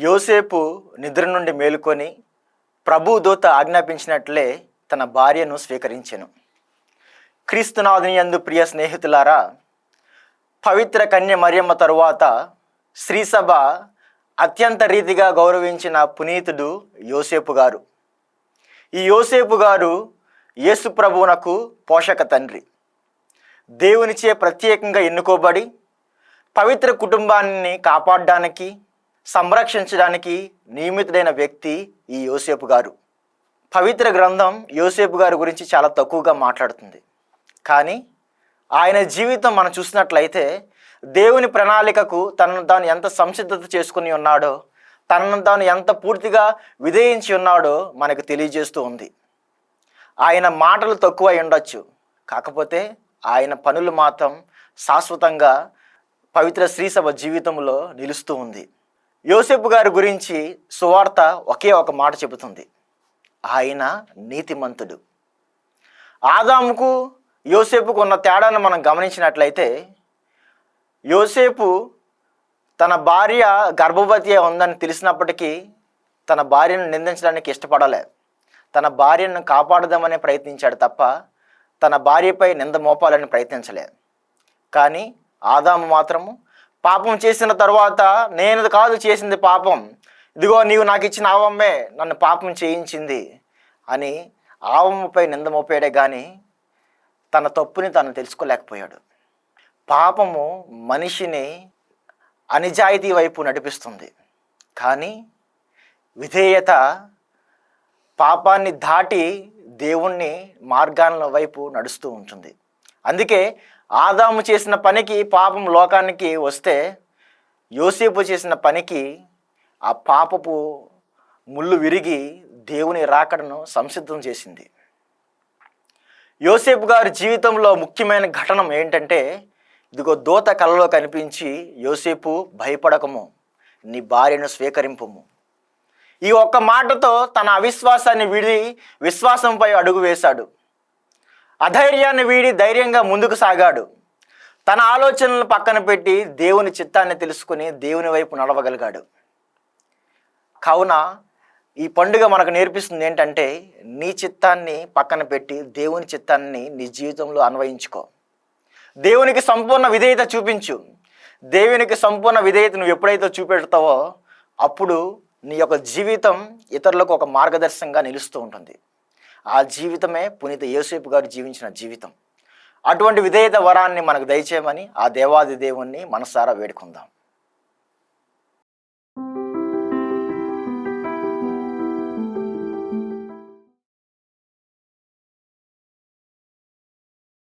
యోసేపు నిద్ర నుండి మేలుకొని ప్రభువు దూత ఆజ్ఞాపించినట్లే తన భార్యను స్వీకరించెను. క్రీస్తునాథుని యందు ప్రియ స్నేహితులారా, పవిత్ర కన్య మరియమ్మ తరువాత శ్రీసభ అత్యంత రీతిగా గౌరవించిన పునీతుడు యోసేపు గారు. ఈ యోసేపు గారు యేసు ప్రభువునకు పోషక తండ్రి. దేవునిచే ప్రత్యేకంగా ఎన్నుకోబడి పవిత్ర కుటుంబాన్ని కాపాడడానికి, సంరక్షించడానికి నియమితుడైన వ్యక్తి ఈ యోసేపు గారు. పవిత్ర గ్రంథం యోసేపు గారి గురించి చాలా తక్కువగా మాట్లాడుతుంది. కానీ ఆయన జీవితం మనం చూసినట్లయితే దేవుని ప్రణాళికకు తనను తాను ఎంత సంసిద్ధత చేసుకుని ఉన్నాడో, తనను తాను ఎంత పూర్తిగా విధేయించి ఉన్నాడో మనకు తెలియజేస్తూ ఉంది. ఆయన మాటలు తక్కువ ఉండొచ్చు, కాకపోతే ఆయన పనులు మాత్రం శాశ్వతంగా పవిత్ర శ్రీసభ జీవితంలో నిలుస్తూ ఉంది. యోసేపు గారి గురించి సువార్త ఒకే ఒక మాట చెబుతుంది: ఆయన నీతిమంతుడు. ఆదాముకు యోసేపుకు ఉన్న తేడాను మనం గమనించినట్లయితే, యోసేపు తన భార్య గర్భవతి ఉందని తెలిసినప్పటికీ తన భార్యను నిందించడానికి ఇష్టపడలే. తన భార్యను కాపాడదామని ప్రయత్నించాడు తప్ప తన భార్యపై నింద మోపాలని ప్రయత్నించలే. కానీ ఆదాము మాత్రము పాపం చేసిన తర్వాత, నేను కాదు చేసింది పాపం, ఇదిగో నీవు నాకు ఇచ్చిన ఆవమ్మే నన్ను పాపం చేయించింది అని ఆవమ్మపై నింద మోపాడే కానీ తన తప్పుని తను తెలుసుకోలేకపోయాడు. పాపము మనిషిని అనిజాయితీ వైపు నడిపిస్తుంది, కానీ విధేయత పాపాన్ని దాటి దేవుణ్ణి మార్గాల వైపు నడుస్తూ ఉంటుంది. అందుకే ఆదాము చేసిన పనికి పాపం లోకానికి వస్తే, యోసేపు చేసిన పనికి ఆ పాపపు ముళ్ళు విరిగి దేవుని రాకడను సంసిద్ధం చేసింది. యోసేపు గారి జీవితంలో ముఖ్యమైన ఘటన ఏంటంటే, ఇదిగో దూత కలలో కనిపించి, యోసేపు భయపడకము, నీ భార్యను స్వీకరింపుము. ఈ ఒక్క మాటతో తన అవిశ్వాసాన్ని వీడి విశ్వాసంపై అడుగు వేశాడు. అధైర్యాన్ని వీడి ధైర్యంగా ముందుకు సాగాడు. తన ఆలోచనలను పక్కన పెట్టి దేవుని చిత్తాన్ని తెలుసుకుని దేవుని వైపు నడవగలిగాడు. కావున ఈ పండుగ మనకు నేర్పిస్తుంది ఏంటంటే, నీ చిత్తాన్ని పక్కన పెట్టి దేవుని చిత్తాన్ని నీ జీవితంలో అన్వయించుకో. దేవునికి సంపూర్ణ విధేయత చూపించు. దేవునికి సంపూర్ణ విధేయత నువ్వు ఎప్పుడైతే చూపెడతావో అప్పుడు నీ యొక్క జీవితం ఇతరులకు ఒక మార్గదర్శకంగా నిలుస్తూ ఉంటుంది. ఆ జీవితమే పునీత యోసేపు గారు జీవించిన జీవితం. అటువంటి విధేయత వరాన్ని మనకు దయచేయమని ఆ దేవాది దేవుణ్ణి మనసారా వేడుకుందాం.